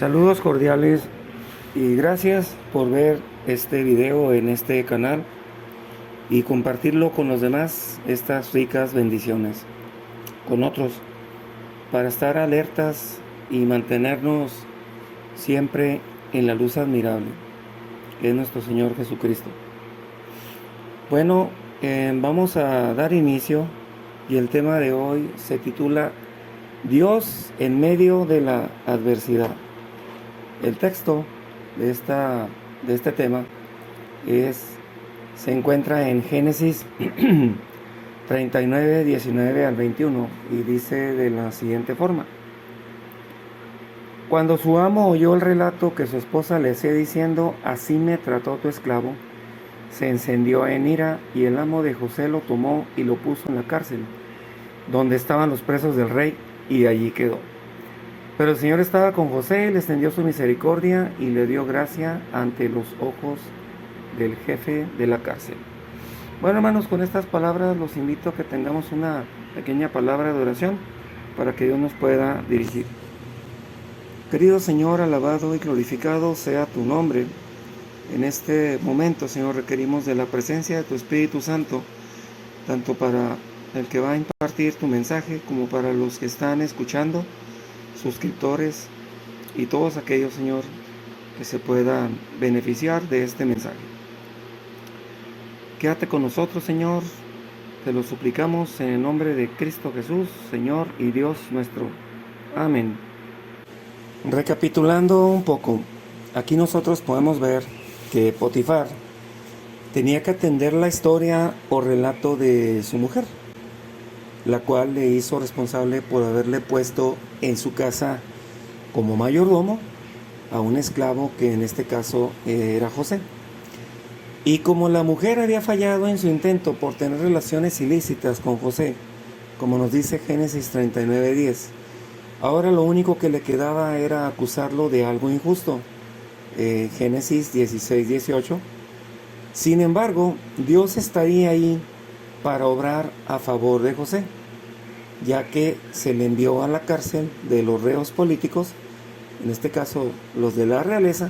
Saludos cordiales y gracias por ver este video en este canal y compartirlo con los demás, estas ricas bendiciones con otros, para estar alertas y mantenernos siempre en la luz admirable que es nuestro Señor Jesucristo. Bueno, vamos a dar inicio y el tema de hoy se titula Dios en medio de la adversidad. El texto de este tema se encuentra en Génesis 39, 19 al 21 y dice de la siguiente forma: Cuando su amo oyó el relato que su esposa le hacía diciendo, así me trató tu esclavo, se encendió en ira y el amo de José lo tomó y lo puso en la cárcel, donde estaban los presos del rey, y allí quedó. Pero el Señor estaba con José, le extendió su misericordia y le dio gracia ante los ojos del jefe de la cárcel. Bueno, hermanos, con estas palabras los invito a que tengamos una pequeña palabra de oración para que Dios nos pueda dirigir. Querido Señor, alabado y glorificado sea tu nombre. En este momento, Señor, requerimos de la presencia de tu Espíritu Santo, tanto para el que va a impartir tu mensaje como para los que están escuchando, suscriptores y todos aquellos, Señor, que se puedan beneficiar de este mensaje. Quédate con nosotros, Señor, te lo suplicamos en el nombre de Cristo Jesús, Señor y Dios nuestro. Amén. Recapitulando un poco, aquí nosotros podemos ver que Potifar tenía que atender la historia o relato de su mujer, la cual le hizo responsable por haberle puesto en su casa como mayordomo a un esclavo que en este caso era José. Y como la mujer había fallado en su intento por tener relaciones ilícitas con José, como nos dice Génesis 39:10, ahora lo único que le quedaba era acusarlo de algo injusto, Génesis 16:18. Sin embargo, Dios estaría ahí para obrar a favor de José, ya que se le envió a la cárcel de los reos políticos, en este caso los de la realeza,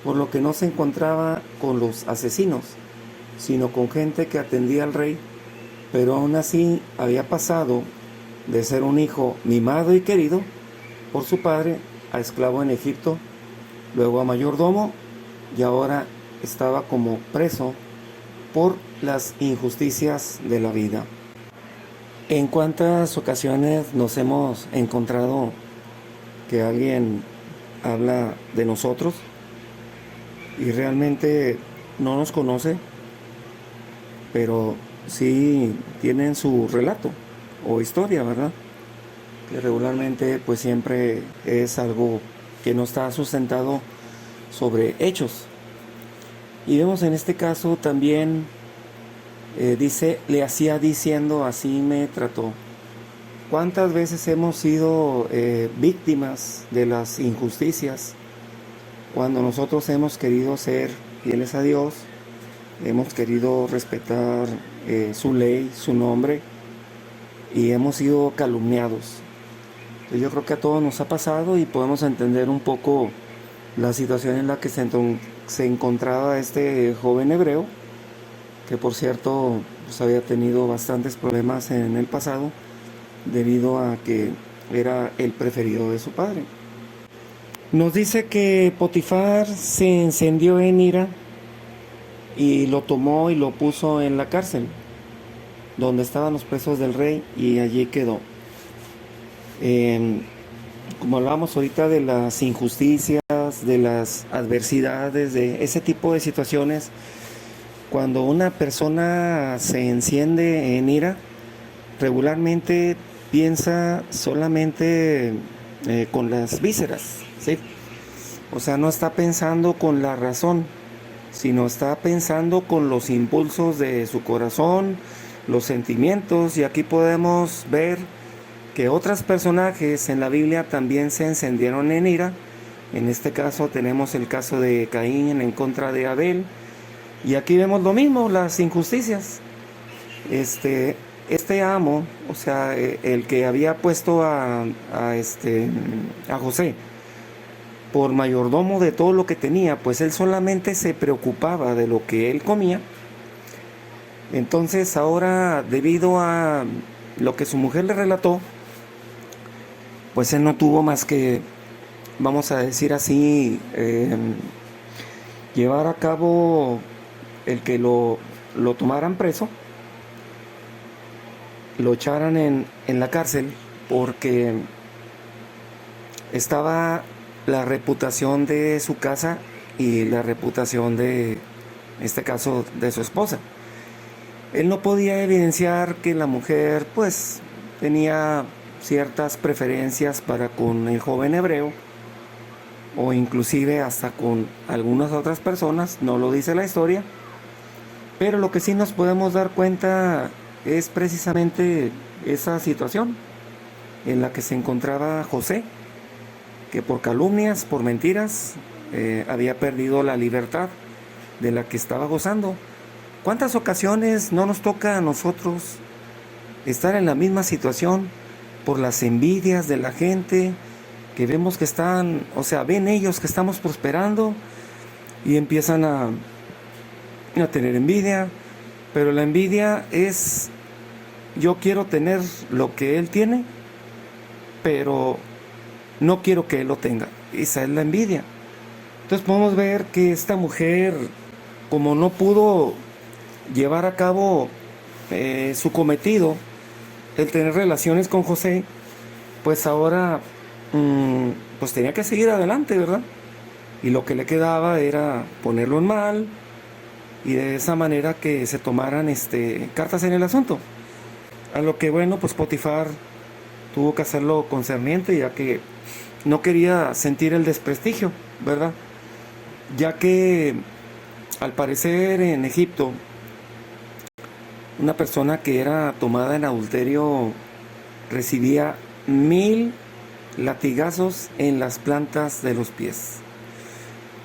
por lo que no se encontraba con los asesinos, sino con gente que atendía al rey, pero aún así había pasado de ser un hijo mimado y querido por su padre a esclavo en Egipto, luego a mayordomo y ahora estaba como preso por las injusticias de la vida. ¿En cuántas ocasiones nos hemos encontrado que alguien habla de nosotros y realmente no nos conoce, pero sí tienen su relato o historia, ¿verdad? Que regularmente pues siempre es algo que no está sustentado sobre hechos. Y vemos en este caso también, dice, le hacía diciendo, así me trató. ¿Cuántas veces hemos sido víctimas de las injusticias cuando nosotros hemos querido ser fieles a Dios, hemos querido respetar su ley, su nombre, y hemos sido calumniados? Entonces yo creo que a todos nos ha pasado y podemos entender un poco la situación en la que se encontraba este joven hebreo, que por cierto pues había tenido bastantes problemas en el pasado debido a que era el preferido de su padre. Nos dice que Potifar se encendió en ira y lo tomó y lo puso en la cárcel, donde estaban los presos del rey, y allí quedó. Como hablábamos ahorita de las injusticias, de las adversidades, de ese tipo de situaciones, cuando una persona se enciende en ira, regularmente piensa solamente con las vísceras, ¿sí? O sea, no está pensando con la razón, sino está pensando con los impulsos de su corazón, los sentimientos. Y aquí podemos ver que otros personajes en la Biblia también se encendieron en ira. En este caso tenemos el caso de Caín en contra de Abel, y aquí vemos lo mismo, las injusticias. Este amo, o sea, el que había puesto a José por mayordomo de todo lo que tenía, pues él solamente se preocupaba de lo que él comía. Entonces ahora, debido a lo que su mujer le relató, pues él no tuvo más que, vamos a decir así, llevar a cabo el que lo tomaran preso, lo echaran en la cárcel, porque estaba la reputación de su casa y la reputación de, en este caso, de su esposa. Él no podía evidenciar que la mujer pues tenía ciertas preferencias para con el joven hebreo, o inclusive hasta con algunas otras personas, no lo dice la historia, pero lo que sí nos podemos dar cuenta es precisamente esa situación en la que se encontraba José, que por calumnias, por mentiras, había perdido la libertad de la que estaba gozando. ¿Cuántas ocasiones no nos toca a nosotros estar en la misma situación por las envidias de la gente, que vemos que están, o sea, ven ellos que estamos prosperando y empiezan a tener envidia? Pero la envidia es, yo quiero tener lo que él tiene, pero no quiero que él lo tenga. Esa es la envidia. Entonces podemos ver que esta mujer, como no pudo llevar a cabo su cometido, el tener relaciones con José, pues ahora pues tenía que seguir adelante, ¿verdad? Y lo que le quedaba era ponerlo en mal, y de esa manera que se tomaran cartas en el asunto. A lo que, bueno, pues Potifar tuvo que hacerlo concerniente, ya que no quería sentir el desprestigio, ¿verdad? Ya que al parecer en Egipto, una persona que era tomada en adulterio recibía 1000 latigazos en las plantas de los pies.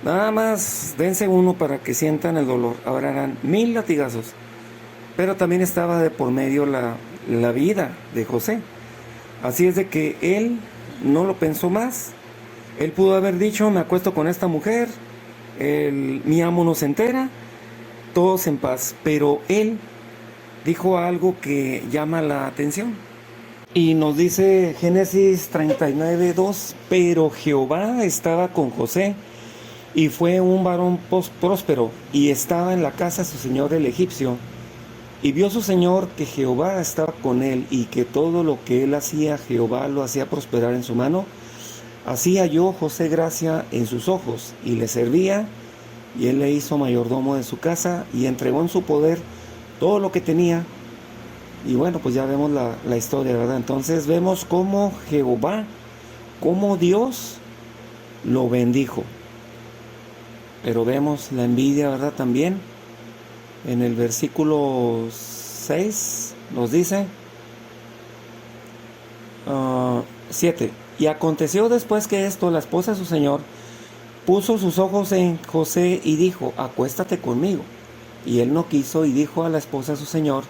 Nada más dense uno para que sientan el dolor. Ahora eran 1000 latigazos. Pero también estaba de por medio la vida de José. Así es de que él no lo pensó más. Él pudo haber dicho: me acuesto con esta mujer, mi amo no se entera, todos en paz. Pero él dijo algo que llama la atención. Y nos dice Génesis 39:2: pero Jehová estaba con José, y fue un varón próspero, y estaba en la casa de su señor el egipcio. Y vio su señor que Jehová estaba con él, y que todo lo que él hacía, Jehová lo hacía prosperar en su mano. Así halló José gracia en sus ojos, y le servía, y él le hizo mayordomo de su casa, y entregó en su poder todo lo que tenía. Y bueno, pues ya vemos la historia, ¿verdad? Entonces vemos cómo Jehová, cómo Dios lo bendijo. Pero vemos la envidia, ¿verdad? También en el versículo 6 nos dice 7: y aconteció después que esto, la esposa de su señor puso sus ojos en José y dijo: acuéstate conmigo. Y él no quiso, y dijo a la esposa de su señor: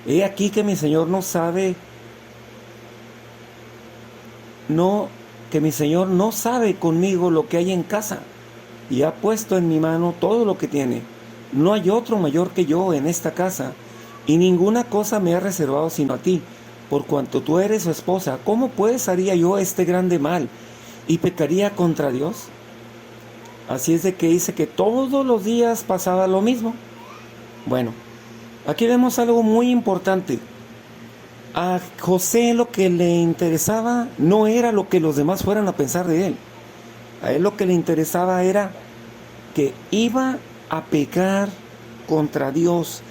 he aquí que mi señor que mi señor no sabe conmigo lo que hay en casa, y ha puesto en mi mano todo lo que tiene. No hay otro mayor que yo en esta casa, y ninguna cosa me ha reservado sino a ti, por cuanto tú eres su esposa. ¿Cómo pues haría yo este grande mal, y pecaría contra Dios? Así es de que dice que todos los días pasaba lo mismo. Bueno, aquí vemos algo muy importante. A José lo que le interesaba no era lo que los demás fueran a pensar de él. A él lo que le interesaba era que iba a pecar contra Dios.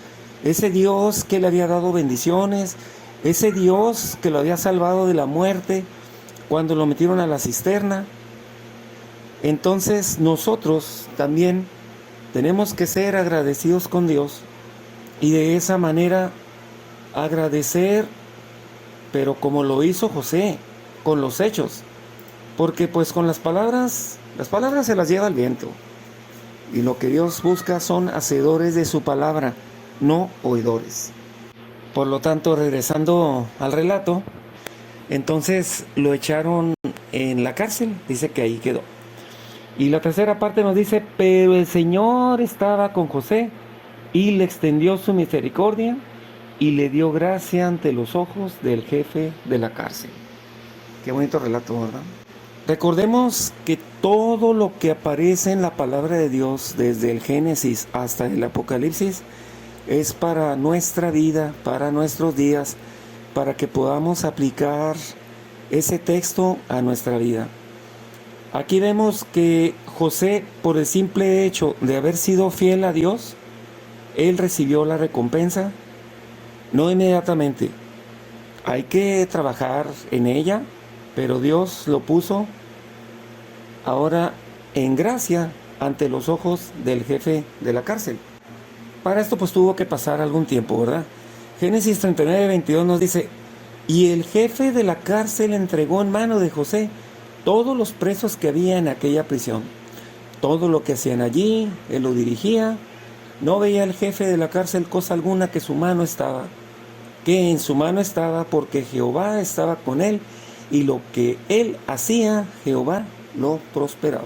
Ese Dios que le había dado bendiciones, ese Dios que lo había salvado de la muerte cuando lo metieron a la cisterna. Entonces nosotros también tenemos que ser agradecidos con Dios, y de esa manera agradecer, pero como lo hizo José, con los hechos. Porque pues con las palabras se las lleva el viento. Y lo que Dios busca son hacedores de su palabra, no oidores. Por lo tanto, regresando al relato, entonces lo echaron en la cárcel, dice que ahí quedó. Y la tercera parte nos dice, pero el Señor estaba con José y le extendió su misericordia y le dio gracia ante los ojos del jefe de la cárcel. Qué bonito relato, ¿verdad? Recordemos que todo lo que aparece en la palabra de Dios, desde el Génesis hasta el Apocalipsis, es para nuestra vida, para nuestros días, para que podamos aplicar ese texto a nuestra vida. Aquí vemos que José, por el simple hecho de haber sido fiel a Dios, él recibió la recompensa, no inmediatamente. Hay que trabajar en ella, pero Dios lo puso ahora en gracia ante los ojos del jefe de la cárcel. Para esto pues tuvo que pasar algún tiempo, ¿verdad? Génesis 39:22 nos dice, y el jefe de la cárcel entregó en mano de José todos los presos que había en aquella prisión. Todo lo que hacían allí, él lo dirigía. No veía el jefe de la cárcel cosa alguna que en su mano estaba, porque Jehová estaba con él, y lo que él hacía, Jehová lo prosperaba.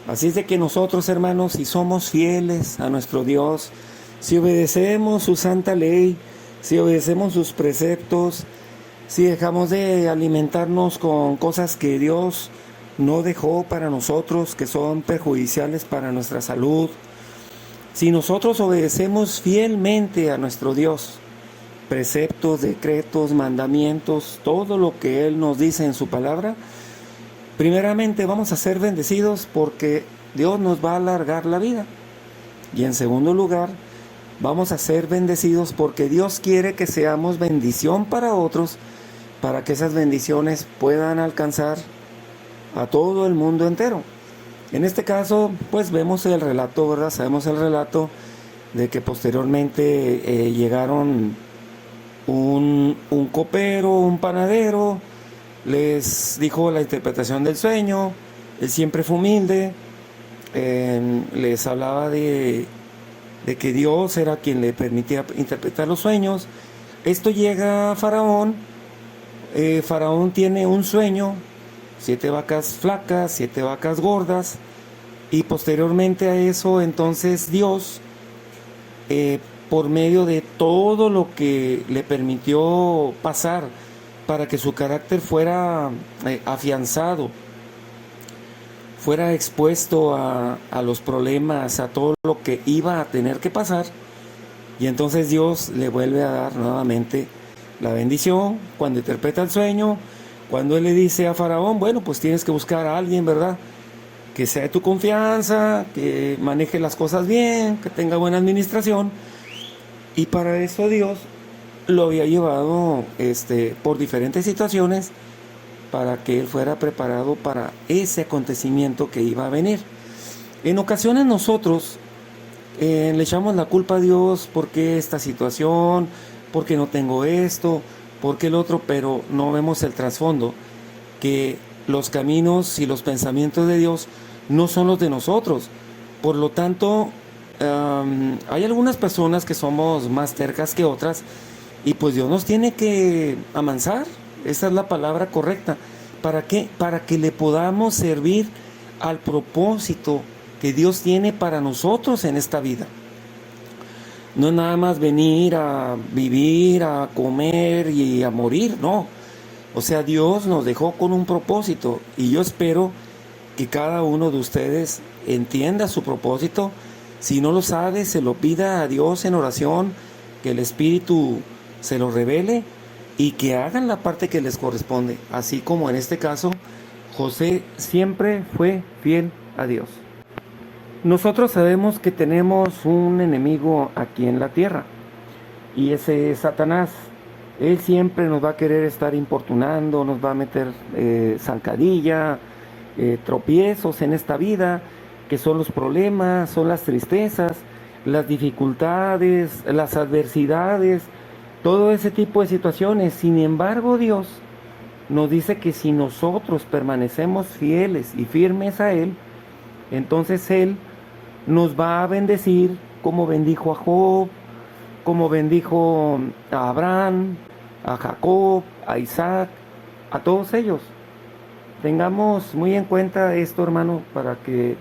Así es de que nosotros, hermanos, si somos fieles a nuestro Dios, si obedecemos su santa ley, si obedecemos sus preceptos, si dejamos de alimentarnos con cosas que Dios no dejó para nosotros, que son perjudiciales para nuestra salud, si nosotros obedecemos fielmente a nuestro Dios, preceptos, decretos, mandamientos, todo lo que Él nos dice en su palabra, primeramente vamos a ser bendecidos porque Dios nos va a alargar la vida. Y en segundo lugar, vamos a ser bendecidos porque Dios quiere que seamos bendición para otros, para que esas bendiciones puedan alcanzar a todo el mundo entero. En este caso, pues vemos el relato, ¿verdad? Sabemos el relato de que posteriormente llegaron un copero, un panadero, les dijo la interpretación del sueño. Él siempre fue humilde, les hablaba de que Dios era quien le permitía interpretar los sueños. Esto llega a Faraón. Faraón tiene un sueño, 7 vacas flacas, 7 vacas gordas, y posteriormente a eso entonces Dios, por medio de todo lo que le permitió pasar para que su carácter fuera afianzado, fuera expuesto a los problemas, a todo lo que iba a tener que pasar, y entonces Dios le vuelve a dar nuevamente la bendición cuando interpreta el sueño, cuando él le dice a Faraón, bueno, pues tienes que buscar a alguien, ¿verdad?, que sea de tu confianza, que maneje las cosas bien, que tenga buena administración. Y para eso Dios lo había llevado por diferentes situaciones para que él fuera preparado para ese acontecimiento que iba a venir. En ocasiones nosotros le echamos la culpa a Dios, ¿por qué esta situación? ¿Por qué no tengo esto? ¿Por qué el otro? Pero no vemos el trasfondo, que los caminos y los pensamientos de Dios no son los de nosotros. Por lo tanto, hay algunas personas que somos más tercas que otras, y pues Dios nos tiene que amansar, esa es la palabra correcta. ¿Para qué? Para que le podamos servir al propósito que Dios tiene para nosotros en esta vida. No es nada más venir a vivir, a comer y a morir, no. O sea, Dios nos dejó con un propósito, y yo espero que cada uno de ustedes entienda su propósito. Si no lo sabe, se lo pida a Dios en oración, que el Espíritu se lo revele y que hagan la parte que les corresponde. Así como en este caso, José siempre fue fiel a Dios. Nosotros sabemos que tenemos un enemigo aquí en la tierra, y ese es Satanás. Él siempre nos va a querer estar importunando, nos va a meter zancadilla, tropiezos en esta vida, que son los problemas, son las tristezas, las dificultades, las adversidades, todo ese tipo de situaciones. Sin embargo, Dios nos dice que si nosotros permanecemos fieles y firmes a Él, entonces Él nos va a bendecir, como bendijo a Job, como bendijo a Abraham, a Jacob, a Isaac, a todos ellos. Tengamos muy en cuenta esto, hermano, para que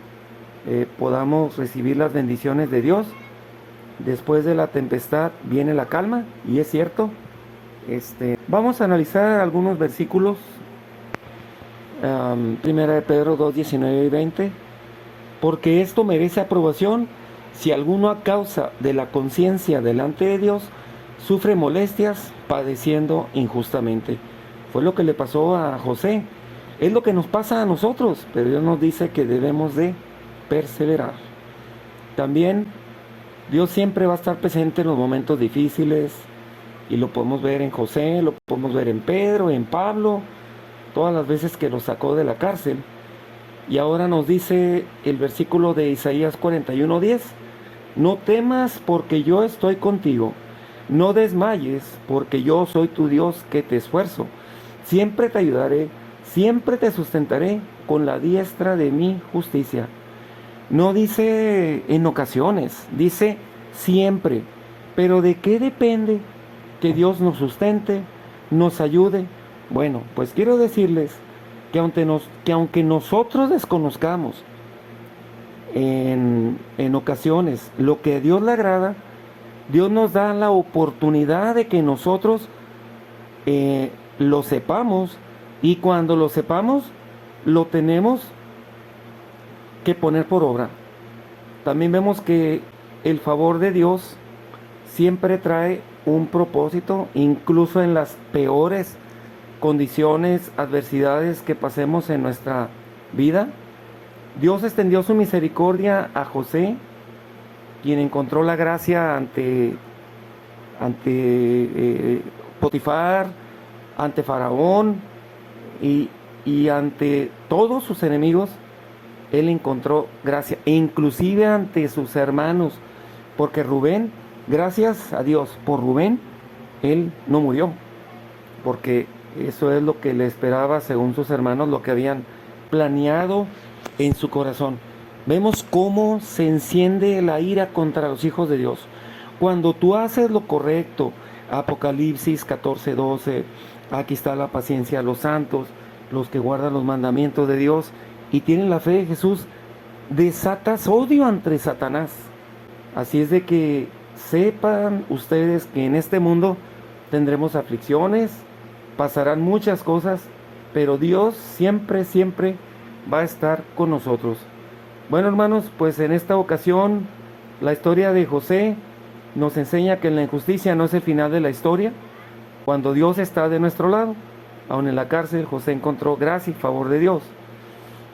podamos recibir las bendiciones de Dios. Después de la tempestad viene la calma, y es cierto. Vamos a analizar algunos versículos. Primera de Pedro 2, 19 y 20. Porque esto merece aprobación si alguno a causa de la conciencia delante de Dios sufre molestias padeciendo injustamente. Fue lo que le pasó a José. Es lo que nos pasa a nosotros, pero Dios nos dice que debemos de perseverar. También Dios siempre va a estar presente en los momentos difíciles, y lo podemos ver en José, lo podemos ver en Pedro, en Pablo, todas las veces que lo sacó de la cárcel. Y ahora nos dice el versículo de Isaías 41:10: no temas, porque yo estoy contigo. No desmayes, porque yo soy tu Dios que te esfuerzo. Siempre te ayudaré, siempre te sustentaré con la diestra de mi justicia. No dice en ocasiones, dice siempre. Pero ¿de qué depende que Dios nos sustente, nos ayude? Bueno, pues quiero decirles que aunque nosotros desconozcamos en ocasiones lo que a Dios le agrada, Dios nos da la oportunidad de que nosotros lo sepamos, y cuando lo sepamos, lo tenemos que poner por obra. También vemos que el favor de Dios siempre trae un propósito, incluso en las peores condiciones, adversidades que pasemos en nuestra vida. Dios extendió su misericordia a José, quien encontró la gracia ante Potifar, ante Faraón y ante todos sus enemigos. Él encontró gracia, e inclusive ante sus hermanos, porque Rubén, gracias a Dios por Rubén, él no murió, porque eso es lo que le esperaba según sus hermanos, lo que habían planeado en su corazón. Vemos cómo se enciende la ira contra los hijos de Dios. Cuando tú haces lo correcto, Apocalipsis 14:12, aquí está la paciencia de los santos, los que guardan los mandamientos de Dios y tienen la fe de Jesús, desatas odio ante Satanás. Así es de que sepan ustedes que en este mundo tendremos aflicciones, pasarán muchas cosas, pero Dios siempre, siempre va a estar con nosotros. Bueno, hermanos, pues en esta ocasión la historia de José nos enseña que la injusticia no es el final de la historia. Cuando Dios está de nuestro lado, aun en la cárcel, José encontró gracia y favor de Dios.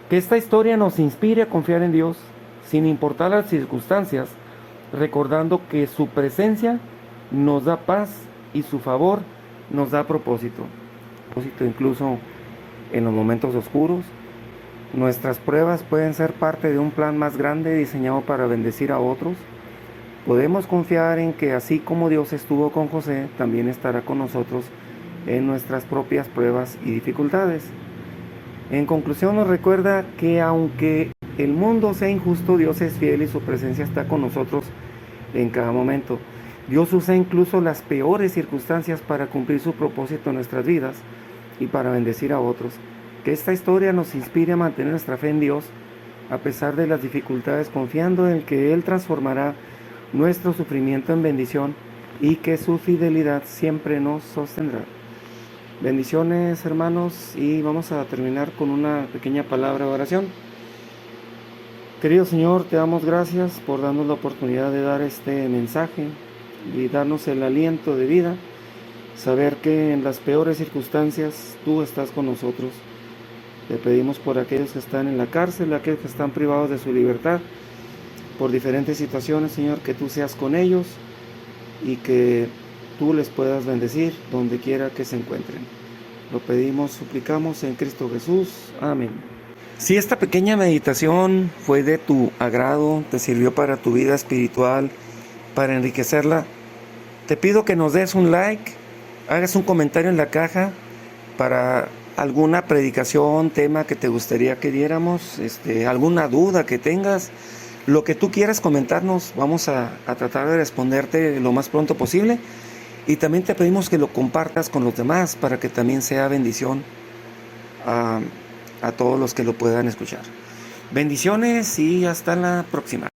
Que esta historia nos inspire a confiar en Dios, sin importar las circunstancias, recordando que su presencia nos da paz y su favor nos da propósito. Incluso en los momentos oscuros, nuestras pruebas pueden ser parte de un plan más grande diseñado para bendecir a otros. Podemos confiar en que así como Dios estuvo con José, también estará con nosotros en nuestras propias pruebas y dificultades. En conclusión, nos recuerda que aunque el mundo sea injusto, Dios es fiel y su presencia está con nosotros en cada momento. Dios usa incluso las peores circunstancias para cumplir su propósito en nuestras vidas y para bendecir a otros. Que esta historia nos inspire a mantener nuestra fe en Dios a pesar de las dificultades, confiando en que Él transformará nuestro sufrimiento en bendición y que su fidelidad siempre nos sostendrá. Bendiciones, hermanos, y vamos a terminar con una pequeña palabra de oración. Querido Señor, te damos gracias por darnos la oportunidad de dar este mensaje y darnos el aliento de vida, saber que en las peores circunstancias tú estás con nosotros. Te pedimos por aquellos que están en la cárcel, aquellos que están privados de su libertad, por diferentes situaciones, Señor, que tú seas con ellos y que tú les puedas bendecir donde quiera que se encuentren. Lo pedimos, suplicamos en Cristo Jesús. Amén. Si esta pequeña meditación fue de tu agrado, te sirvió para tu vida espiritual, para enriquecerla, te pido que nos des un like, hagas un comentario en la caja para alguna predicación, tema que te gustaría que diéramos, alguna duda que tengas, lo que tú quieras comentarnos, vamos a tratar de responderte lo más pronto posible. Y también te pedimos que lo compartas con los demás para que también sea bendición a a todos los que lo puedan escuchar. Bendiciones y hasta la próxima.